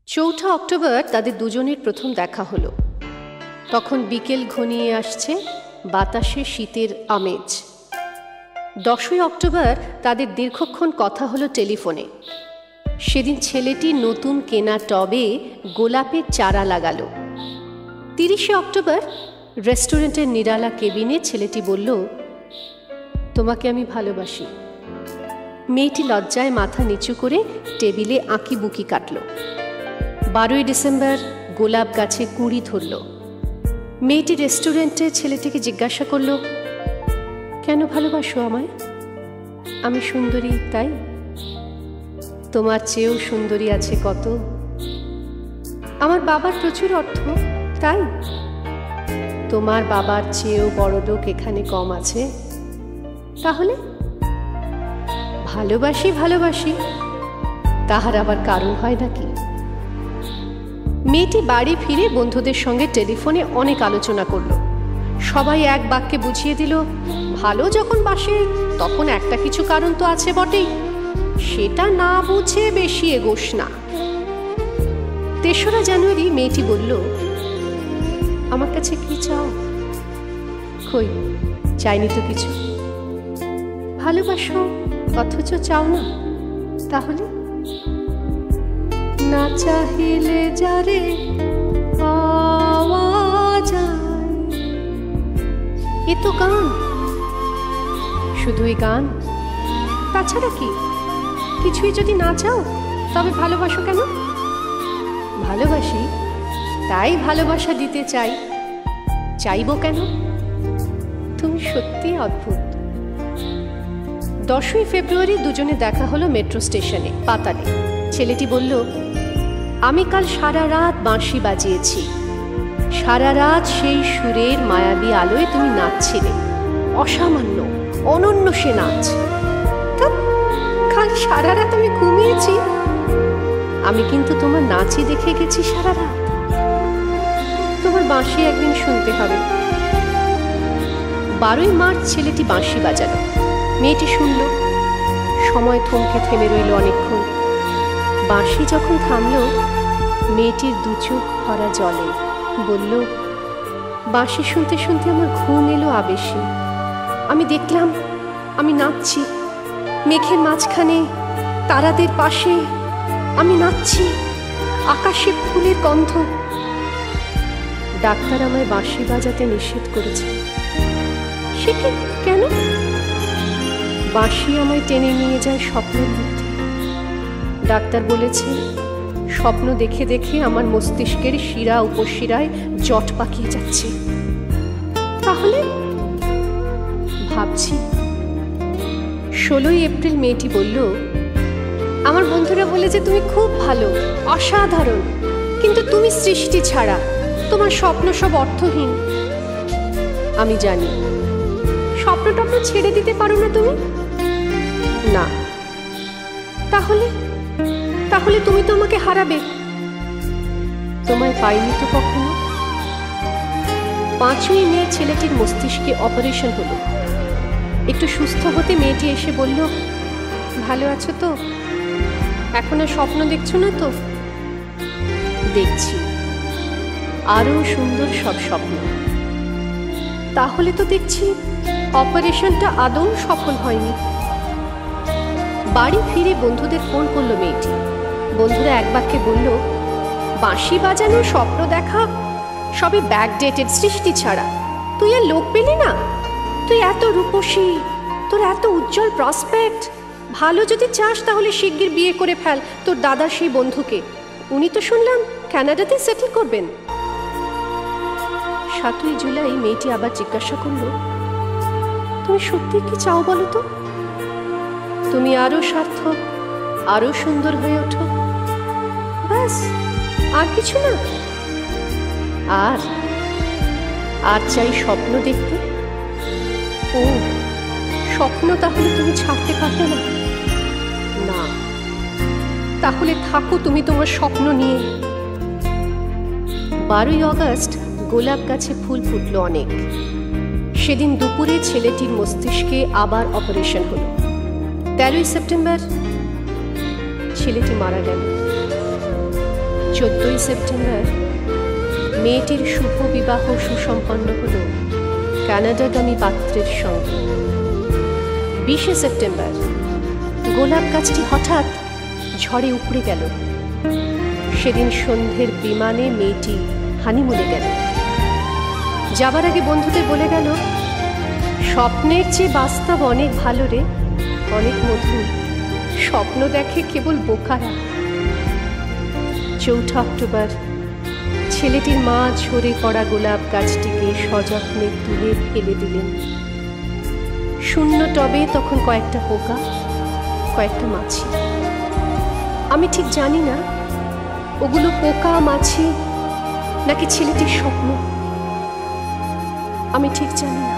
চৌঠা অক্টোবর তাদের দুজনের প্রথম দেখা হলো। তখন বিকেল ঘনিয়ে আসছে, বাতাসে শীতের আমেজ। 10ই অক্টোবর তাদের দীর্ঘক্ষণ কথা হলো টেলিফোনে। সেদিন ছেলেটি নতুন কেনা টবে গোলাপের চারা লাগালো। 30শে অক্টোবর রেস্টুরেন্টের নিরালা কেবিনে ছেলেটি বলল, তোমাকে আমি ভালোবাসি। মেয়েটি লজ্জায় মাথা নিচু করে টেবিলে আঁকি বুকি কাটল। 12ই ডিসেম্বর গোলাপ গাছে কুঁড়ি ধরল। মেয়েটি রেস্টুরেন্টে ছেলেটিকে জিজ্ঞাসা করল, কেন ভালোবাসো আমায়? আমি সুন্দরী তাই? তোমার চেয়েও সুন্দরী আছে কত। আমার বাবার প্রচুর অর্থ তাই? তোমার বাবার চেয়েও বড়লোক এখানে কম আছে। তাহলে ভালোবাসি ভালোবাসি, তাহার আবার কারণ হয় নাকি? মেয়েটি বাড়ি ফিরে বন্ধুদের সঙ্গে টেলিফোনে অনেক আলোচনা করল। সবাই এক বাক্যে বুঝিয়ে দিল, ভালো যখন বাসে তখন একটা কিছু কারণ তো আছে বটেই, সেটা না বুঝে বেশি এগোস না। 3রা জানুয়ারি মেয়েটি বলল, আমার কাছে কি চাও? কই, চাইনি তো কিছু। ভালোবাসো অথচ চাও না, তাহলে? না চাহিলে যারে পাওয়া যায়। এ তো গান, শুধুই গান, তাছাড়া কি? কিছুই যদি না চাও তবে ভালোবাসো কেন? ভালোবাসি তাই ভালোবাসা দিতে চাই। চাইবো কেন? তুমি সত্যি অদ্ভুত। 10ই ফেব্রুয়ারি দুজনে দেখা হলো মেট্রো স্টেশনে পাতালে। ছেলেটি বলল, আমি কাল সারা রাত বাঁশি বাজিয়েছি। সারা রাত সেই সুরের মায়াবী আলোয় তুমি নাচছিলে। অসামান্য অনন্য সে নাচ। কাল সারা রাত আমি ঘুমিয়েছি। আমি কিন্তু তোমার নাচই দেখে গেছি সারা রাত। তোমার বাঁশি একদিন শুনতে হবে। 12ই মার্চ ছেলেটি বাঁশি বাজালো। মেয়েটি শুনল। সময় থমকে থেমে রইল অনেকক্ষণ। বাঁশি যখন থামল, মেয়েটির দু চোখ ভরা জলে। বলল, বাঁশি শুনতে শুনতে আমার ঘুম এলো আবেশে। আমি দেখলাম আমি নাচছি মেঘের মাঝখানে, তারাদের পাশে। আমি নাচছি, আকাশে ফুলের গন্ধ। ডাক্তার আমায় বাঁশি বাজাতে নিষেধ করেছে। সে কি, কেন? বাঁশি আমায় টেনে নিয়ে যায় স্বপ্নের মধ্যে। ডাক্তার বলেছে, স্বপ্ন দেখে দেখে আমার মস্তিষ্কের শিরা উপশিরায় জট পাকিয়ে যাচ্ছে। তাহলে ভাবছি। 16ই এপ্রিল মেয়েটি বলল, আমার বন্ধুরা বলেছে তুমি খুব ভালো, অসাধারণ, কিন্তু তুমি সৃষ্টি ছাড়া, তোমার স্বপ্ন সব অর্থহীন। আমি জানি। স্বপ্ন টপ্ন ছেড়ে দিতে পারো না তুমি? না। তাহলে তাহলে তুমি তো আমাকে হারাবে। তোমায় পাইনি তো কখনো। 5ই মে ছেলেটির মস্তিষ্কে অপারেশন হলো। একটু সুস্থ হতে মেয়েটি এসে বলল, ভালো আছো তো? এখন আর স্বপ্ন দেখছো না তো? দেখছি, আরো সুন্দর সব স্বপ্ন। তাহলে তো দেখছি অপারেশনটা আদৌ সফল হয়নি। বাড়ি ফিরে বন্ধুদের ফোন করলো মেয়েটি। বন্ধুরা এক বাক্যে বলল, বাঁশি বাজানো, স্বপ্ন দেখা সবই ব্যাকডেটেড, সৃষ্টি ছাড়া। তুই আর লোক পেলি না? তুই এত রূপসী, তোর এত উজ্জ্বল প্রসপেক্ট। ভালো যদি চাস তাহলে শিগগির বিয়ে করে ফেল তোর দাদার সেই বন্ধুকে। উনি তো শুনলাম কানাডাতে সেটেল করবেন। 7ই জুলাই মেয়েটি আবার জিজ্ঞাসা করল, তুমি সত্যি কি চাও বলো তো? তুমি আরো সার্থক, আরো সুন্দর হয়ে ওঠো, ব্যাস, আর কিছু না? আর চাই স্বপ্ন দেখতে। ও, স্বপ্ন তাহলে তুমি ছাড়তে পারবে না? না। তাহলে থাকো তুমি তোমার স্বপ্ন নিয়ে। 12ই অগস্ট গোলাপ গাছে ফুল ফুটলো অনেক। সেদিন দুপুরে ছেলেটির মস্তিষ্কে আবার অপারেশন হলো। 13ই সেপ্টেম্বর ছেলেটি মারা গেল। 14ই সেপ্টেম্বর মেয়েটির শুভ বিবাহ সুসম্পন্ন হল কানাডাগামী পাত্রের সঙ্গে। 20শে সেপ্টেম্বর গোলাপ গাছটি হঠাৎ ঝড়ে উপড়ে গেল। সেদিন সন্ধ্যের বিমানে মেয়েটি হানিমুনে গেল। যাবার আগে বন্ধুদের বলে গেল, স্বপ্নের চেয়ে বাস্তব অনেক ভালো রে, অনেক মধুর। স্বপ্ন দেখে কেবল বোকারা। 4 অক্টোবর ছেলেটির মা ঝরে পড়া গোলাপ গাছটিকে সযত্নে তুলে ফেলে দিলেন। শূন্য টবে তখন কয়েকটা পোকা, কয়েকটা মাছি। আমি ঠিক জানি না ওগুলো পোকা, মাছি নাকি ছেলেটির স্বপ্ন, আমি ঠিক জানি না।